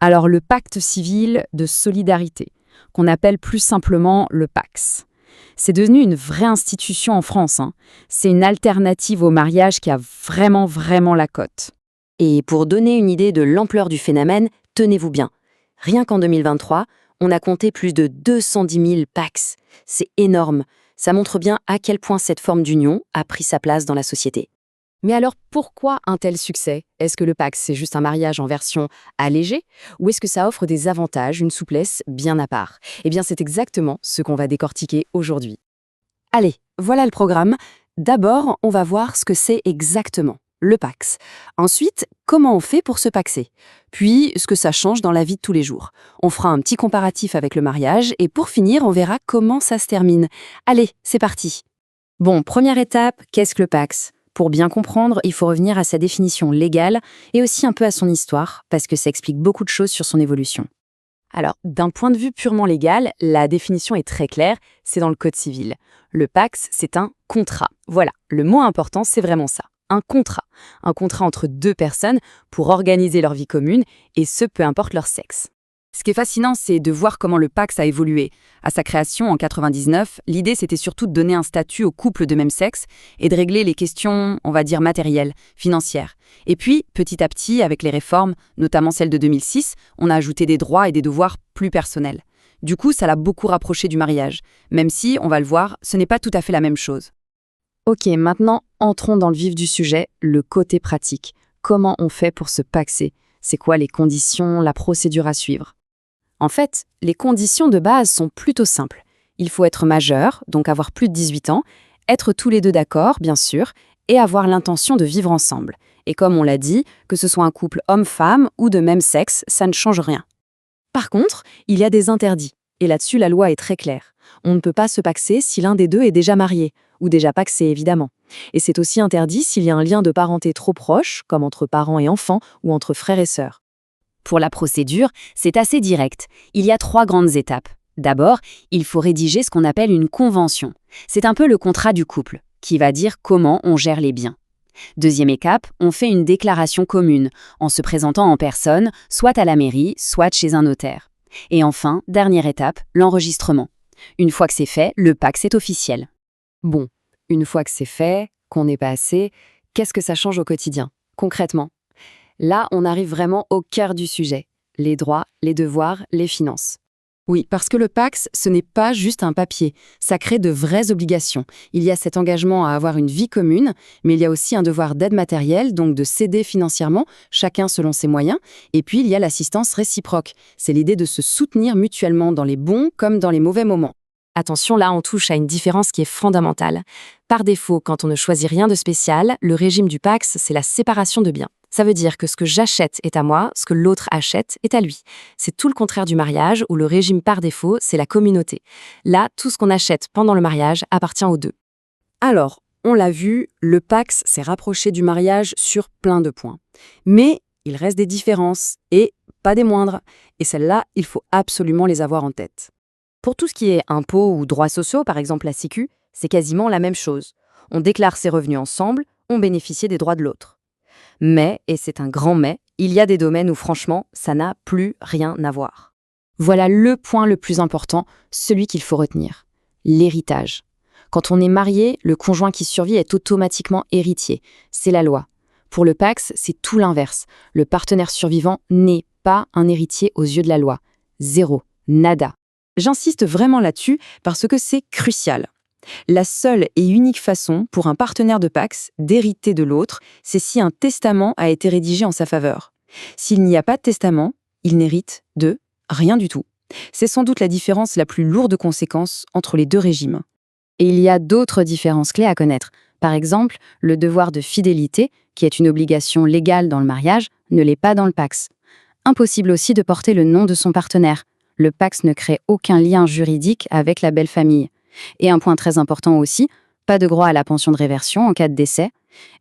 Alors le pacte civil de solidarité, qu'on appelle plus simplement le PACS. C'est devenu une vraie institution en France, hein. C'est une alternative au mariage qui a vraiment la cote. Et pour donner une idée de l'ampleur du phénomène, tenez-vous bien. Rien qu'en 2023, on a compté plus de 210 000 PACS. C'est énorme. Ça montre bien à quel point cette forme d'union a pris sa place dans la société. Mais alors pourquoi un tel succès? Est-ce que le PACS, c'est juste un mariage en version allégée? Ou est-ce que ça offre des avantages, une souplesse bien à part? Eh bien, c'est exactement ce qu'on va décortiquer aujourd'hui. Allez, voilà le programme. D'abord, on va voir ce que c'est exactement, le PACS. Ensuite, comment on fait pour se paxer. Puis, ce que ça change dans la vie de tous les jours. On fera un petit comparatif avec le mariage et pour finir, on verra comment ça se termine. Allez, c'est parti. Bon, première étape, qu'est-ce que le PACS? Pour bien comprendre, il faut revenir à sa définition légale et aussi un peu à son histoire, parce que ça explique beaucoup de choses sur son évolution. Alors, d'un point de vue purement légal, la définition est très claire, c'est dans le Code civil. Le PACS, c'est un contrat. Voilà, le mot important, c'est vraiment ça. Un contrat. Un contrat entre deux personnes pour organiser leur vie commune, et ce, peu importe leur sexe. Ce qui est fascinant, c'est de voir comment le PACS a évolué. À sa création en 99, l'idée c'était surtout de donner un statut aux couples de même sexe et de régler les questions, on va dire matérielles, financières. Et puis, petit à petit, avec les réformes, notamment celle de 2006, on a ajouté des droits et des devoirs plus personnels. Du coup, ça l'a beaucoup rapproché du mariage, même si, on va le voir, ce n'est pas tout à fait la même chose. Ok, maintenant, entrons dans le vif du sujet, le côté pratique. Comment on fait pour se paxer? C'est quoi les conditions, la procédure à suivre? En fait, les conditions de base sont plutôt simples. Il faut être majeur, donc avoir plus de 18 ans, être tous les deux d'accord, bien sûr, et avoir l'intention de vivre ensemble. Et comme on l'a dit, que ce soit un couple homme-femme ou de même sexe, ça ne change rien. Par contre, il y a des interdits, et là-dessus la loi est très claire. On ne peut pas se paxer si l'un des deux est déjà marié, ou déjà paxé évidemment. Et c'est aussi interdit s'il y a un lien de parenté trop proche, comme entre parents et enfants, ou entre frères et sœurs. Pour la procédure, c'est assez direct. Il y a 3 grandes étapes. D'abord, il faut rédiger ce qu'on appelle une convention. C'est un peu le contrat du couple, qui va dire comment on gère les biens. Deuxième étape, on fait une déclaration commune, en se présentant en personne, soit à la mairie, soit chez un notaire. Et enfin, dernière étape, l'enregistrement. Une fois que c'est fait, le PACS est officiel. Bon, une fois que c'est fait, qu'on est passé, qu'est-ce que ça change au quotidien, concrètement? Là, on arrive vraiment au cœur du sujet. Les droits, les devoirs, les finances. Oui, parce que le PACS, ce n'est pas juste un papier. Ça crée de vraies obligations. Il y a cet engagement à avoir une vie commune, mais il y a aussi un devoir d'aide matérielle, donc de s'aider financièrement, chacun selon ses moyens. Et puis, il y a l'assistance réciproque. C'est l'idée de se soutenir mutuellement dans les bons comme dans les mauvais moments. Attention, là, on touche à une différence qui est fondamentale. Par défaut, quand on ne choisit rien de spécial, le régime du PACS, c'est la séparation de biens. Ça veut dire que ce que j'achète est à moi, ce que l'autre achète est à lui. C'est tout le contraire du mariage, où le régime par défaut, c'est la communauté. Là, tout ce qu'on achète pendant le mariage appartient aux deux. Alors, on l'a vu, le PACS s'est rapproché du mariage sur plein de points. Mais il reste des différences, et pas des moindres. Et celles-là, il faut absolument les avoir en tête. Pour tout ce qui est impôts ou droits sociaux, par exemple la Sécu, c'est quasiment la même chose. On déclare ses revenus ensemble, on bénéficie des droits de l'autre. Mais, et c'est un grand mais, il y a des domaines où franchement, ça n'a plus rien à voir. Voilà le point le plus important, celui qu'il faut retenir. L'héritage. Quand on est marié, le conjoint qui survit est automatiquement héritier. C'est la loi. Pour le PACS, c'est tout l'inverse. Le partenaire survivant n'est pas un héritier aux yeux de la loi. Zéro. Nada. J'insiste vraiment là-dessus parce que c'est crucial. La seule et unique façon pour un partenaire de PACS d'hériter de l'autre, c'est si un testament a été rédigé en sa faveur. S'il n'y a pas de testament, il n'hérite de rien du tout. C'est sans doute la différence la plus lourde de conséquences entre les deux régimes. Et il y a d'autres différences clés à connaître. Par exemple, le devoir de fidélité, qui est une obligation légale dans le mariage, ne l'est pas dans le PACS. Impossible aussi de porter le nom de son partenaire. Le PACS ne crée aucun lien juridique avec la belle famille. Et un point très important aussi, pas de droit à la pension de réversion en cas de décès.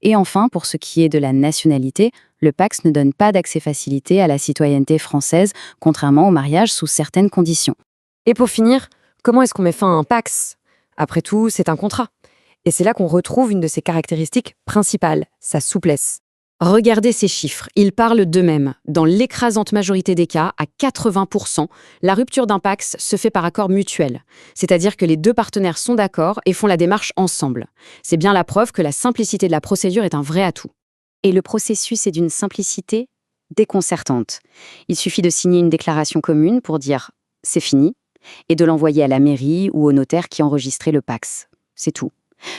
Et enfin, pour ce qui est de la nationalité, le PACS ne donne pas d'accès facilité à la citoyenneté française, contrairement au mariage sous certaines conditions. Et pour finir, comment est-ce qu'on met fin à un PACS? Après tout, c'est un contrat. Et c'est là qu'on retrouve une de ses caractéristiques principales, sa souplesse. Regardez ces chiffres, ils parlent d'eux-mêmes. Dans l'écrasante majorité des cas, à 80%, la rupture d'un PACS se fait par accord mutuel. C'est-à-dire que les deux partenaires sont d'accord et font la démarche ensemble. C'est bien la preuve que la simplicité de la procédure est un vrai atout. Et le processus est d'une simplicité déconcertante. Il suffit de signer une déclaration commune pour dire « c'est fini » et de l'envoyer à la mairie ou au notaire qui enregistrait le PACS. C'est tout.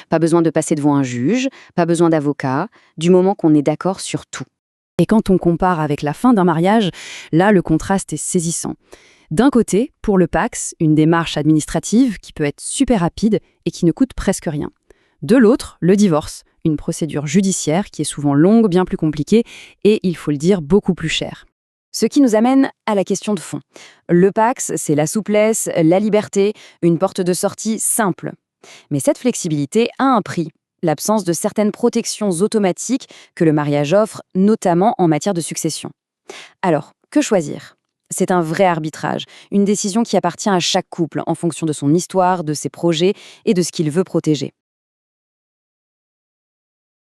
Pas besoin de passer devant un juge, pas besoin d'avocat, du moment qu'on est d'accord sur tout. Et quand on compare avec la fin d'un mariage, là, le contraste est saisissant. D'un côté, pour le PACS, une démarche administrative qui peut être super rapide et qui ne coûte presque rien. De l'autre, le divorce, une procédure judiciaire qui est souvent longue, bien plus compliquée et, il faut le dire, beaucoup plus chère. Ce qui nous amène à la question de fond. Le PACS, c'est la souplesse, la liberté, une porte de sortie simple. Mais cette flexibilité a un prix, l'absence de certaines protections automatiques que le mariage offre, notamment en matière de succession. Alors, que choisir ? C'est un vrai arbitrage, une décision qui appartient à chaque couple en fonction de son histoire, de ses projets et de ce qu'il veut protéger.